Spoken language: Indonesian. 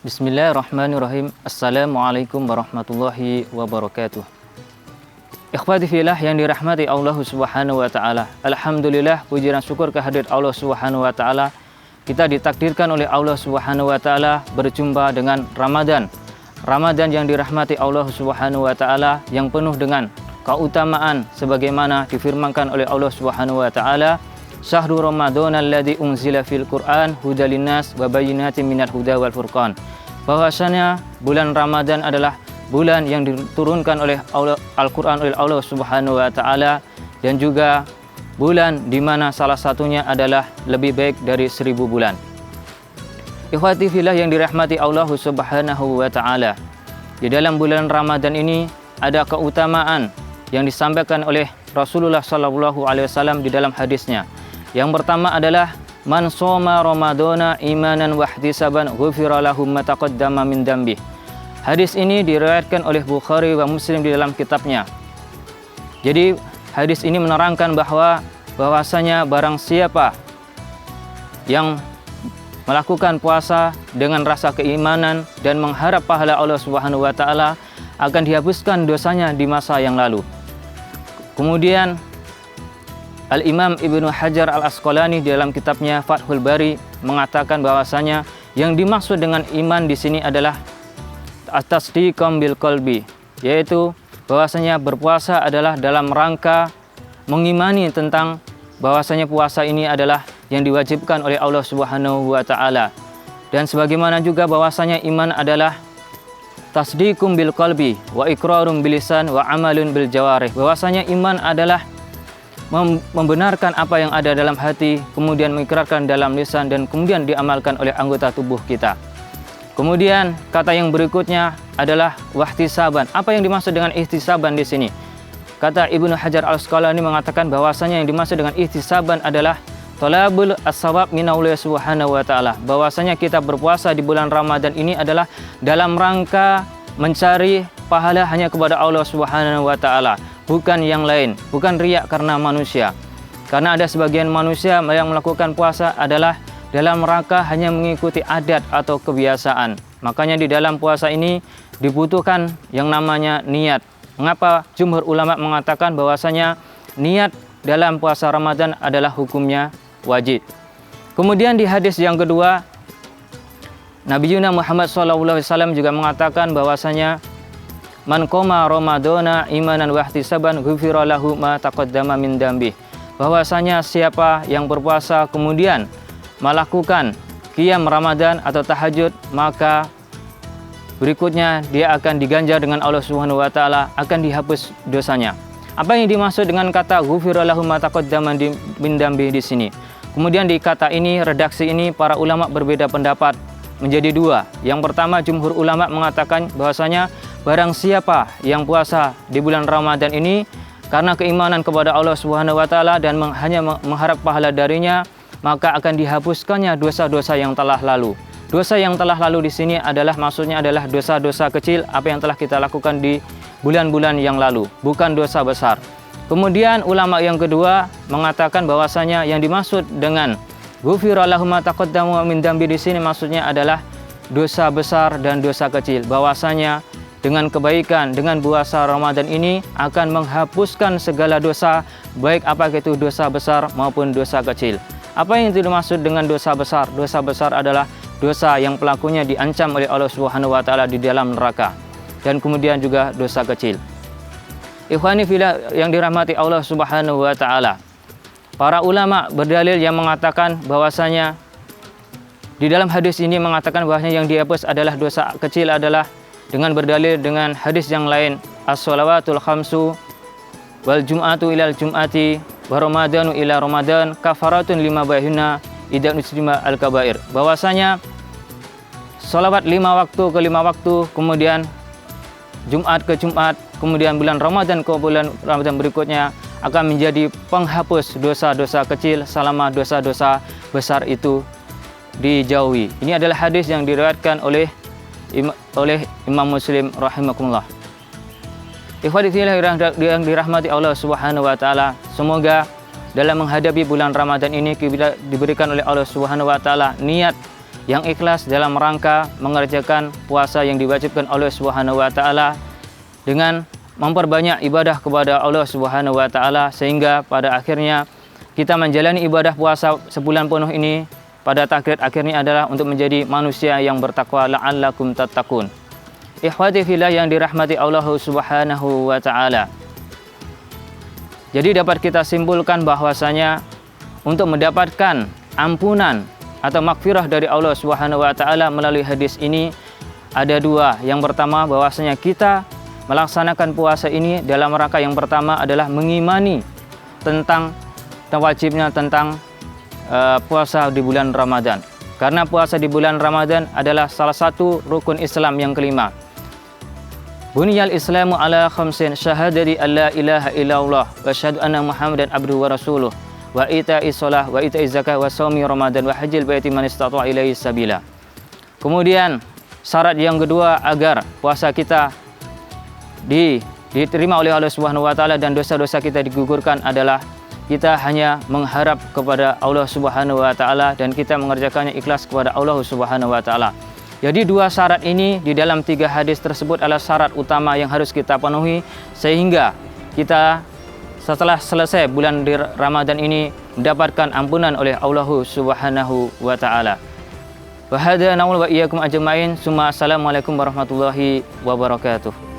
Bismillahirrahmanirrahim. Assalamualaikum warahmatullahi wabarakatuh. Ikhwati fillah yang dirahmati Allah Subhanahu wa taala. Alhamdulillah, puji dan syukur kehadirat Allah Subhanahu wa taala. Kita ditakdirkan oleh Allah Subhanahu wa taala berjumpa dengan Ramadan. Ramadan yang dirahmati Allah Subhanahu wa taala, yang penuh dengan keutamaan sebagaimana difirmankan oleh Allah Subhanahu wa taala, Syahrul Ramadan alladzi unzila fil Qur'an hudal linnas wa bayyinatin minal huda wal furqan. Bahwasanya bulan Ramadan adalah bulan yang diturunkan oleh Al-Qur'an oleh Allah Subhanahu wa taala, dan juga bulan di mana salah satunya adalah lebih baik dari 1000 bulan. Ikhwati fillah yang dirahmati Allah Subhanahu wa taala. Di dalam bulan Ramadan ini ada keutamaan yang disampaikan oleh Rasulullah sallallahu alaihi wasallam di dalam hadisnya. Yang pertama adalah man shoma ramadhana imanan wa ihtisaban ghufira lahu ma taqaddama min dzambi. Hadis ini diriwayatkan oleh Bukhari wa Muslim di dalam kitabnya. Jadi hadis ini menerangkan bahwasanya barang siapa yang melakukan puasa dengan rasa keimanan dan mengharap pahala Allah Subhanahu wa taala, akan dihapuskan dosanya di masa yang lalu. Kemudian Al-Imam Ibnu Hajar Al-Asqalani di dalam kitabnya Fathul Bari mengatakan bahwasanya yang dimaksud dengan iman di sini adalah at-tasdiqum bil qalbi, yaitu bahwasanya berpuasa adalah dalam rangka mengimani tentang bahwasanya puasa ini adalah yang diwajibkan oleh Allah Subhanahu wa taala. Dan sebagaimana juga bahwasanya iman adalah tasdiqum bil qalbi wa iqrarum bil lisan wa amalun bil jawarih. Bahwasanya iman adalah membenarkan apa yang ada dalam hati, kemudian mengikrarkan dalam lisan, dan kemudian diamalkan oleh anggota tubuh kita. Kemudian kata yang berikutnya adalah wahtisaban. Apa yang dimaksud dengan ihtisaban di sini? Kata Ibnu Hajar Al-Asqalani mengatakan bahwasanya yang dimaksud dengan ihtisaban adalah talabul as-sawab minallahi subhanahu wa ta'ala. Bahwasanya kita berpuasa di bulan Ramadan ini adalah dalam rangka mencari pahala hanya kepada Allah Subhanahu wa taala, bukan yang lain, bukan riya karena manusia. Karena ada sebagian manusia yang melakukan puasa adalah dalam rangka hanya mengikuti adat atau kebiasaan. Makanya di dalam puasa ini dibutuhkan yang namanya niat. Mengapa jumhur ulama mengatakan bahwasanya niat dalam puasa Ramadan adalah hukumnya wajib. Kemudian di hadis yang kedua, Nabi Muhammad SAW juga mengatakan bahwasanya man qoma ramadhana imanan wa ihtisaban ghufira lahu ma taqaddama min dzambi. Bahwasanya siapa yang berpuasa kemudian melakukan qiyam Ramadan atau tahajud, maka berikutnya dia akan diganjar dengan Allah Subhanahu wa taala, akan dihapus dosanya. Apa yang dimaksud dengan kata ghufira lahu ma taqaddama min dzambi di sini? Kemudian di kata ini, redaksi ini para ulama berbeda pendapat menjadi dua. Yang pertama, jumhur ulama mengatakan bahwasanya barang siapa yang puasa di bulan Ramadan ini karena keimanan kepada Allah Subhanahu wa taala dan hanya mengharap pahala darinya, maka akan dihapuskannya dosa-dosa yang telah lalu. Dosa yang telah lalu di sini adalah maksudnya adalah dosa-dosa kecil apa yang telah kita lakukan di bulan-bulan yang lalu, bukan dosa besar. Kemudian ulama yang kedua mengatakan bahwasanya yang dimaksud dengan ghufira lahu ma taqaddama min dzambi di sini maksudnya adalah dosa besar dan dosa kecil. Bahwasanya dengan kebaikan, dengan puasa Ramadan ini akan menghapuskan segala dosa, baik apa itu dosa besar maupun dosa kecil. Apa yang dimaksud dengan dosa besar? Dosa besar adalah dosa yang pelakunya diancam oleh Allah Subhanahu wa taala di dalam neraka. Dan kemudian juga dosa kecil. Ikhwani fillah yang dirahmati Allah Subhanahu wa taala. Para ulama berdalil yang mengatakan bahwasanya di dalam hadis ini mengatakan bahwasanya yang dihapus adalah dosa kecil adalah dengan berdalil dengan hadis yang lain, as-shalawatul khamsu wal jum'atu ilal jum'ati wa ramadanu ila ramadan kafaratun lima baihuna idan uslima al-kabair. Bahwasanya salawat 5 waktu ke 5 waktu, kemudian Jumat ke Jumat, kemudian bulan Ramadan ke bulan Ramadan berikutnya akan menjadi penghapus dosa-dosa kecil selama dosa-dosa besar itu dijauhi. Ini adalah hadis yang diriwayatkan oleh Imam Muslim rahimakumullah. Ikhwati fillah yang dirahmati Allah Subhanahu wa taala, semoga dalam menghadapi bulan Ramadan ini kita diberikan oleh Allah Subhanahu wa taala niat yang ikhlas dalam rangka mengerjakan puasa yang diwajibkan oleh Subhanahu wa taala dengan memperbanyak ibadah kepada Allah Subhanahu wa taala, sehingga pada akhirnya kita menjalani ibadah puasa sebulan penuh ini pada takdir akhirnya adalah untuk menjadi manusia yang bertakwa, la'allakum tattaqun. Ikhwati fillah yang dirahmati Allah Subhanahu wa taala. Jadi dapat kita simpulkan bahwasanya untuk mendapatkan ampunan atau makfirah dari Allah Subhanahu wa taala melalui hadis ini ada dua. Yang pertama, bahwasanya kita melaksanakan puasa ini dalam rangka yang pertama adalah mengimani tentang wajibnya tentang puasa di bulan Ramadan. Karena puasa di bulan Ramadan adalah salah satu rukun Islam yang kelima. Buniyal Islamu ala khamsin, syahadati alla ilaha illallah wa asyhadu anna Muhammadan abduhu wa rasuluh wa ita'iz shalah wa ita'iz zakah wa shaumi Ramadan wa hajjil baiti man istata'a ilaihi sabila. Kemudian syarat yang kedua agar puasa kita diterima oleh Allah Subhanahu wa taala dan dosa-dosa kita digugurkan adalah kita hanya mengharap kepada Allah Subhanahu wa taala dan kita mengerjakannya ikhlas kepada Allah Subhanahu wa taala. Jadi dua syarat ini di dalam 3 hadis tersebut adalah syarat utama yang harus kita penuhi sehingga kita setelah selesai bulan Ramadan ini mendapatkan ampunan oleh Allah Subhanahu wa taala. Wa hadza na'ul wa iyyakum ajmain. Assalamualaikum warahmatullahi wabarakatuh.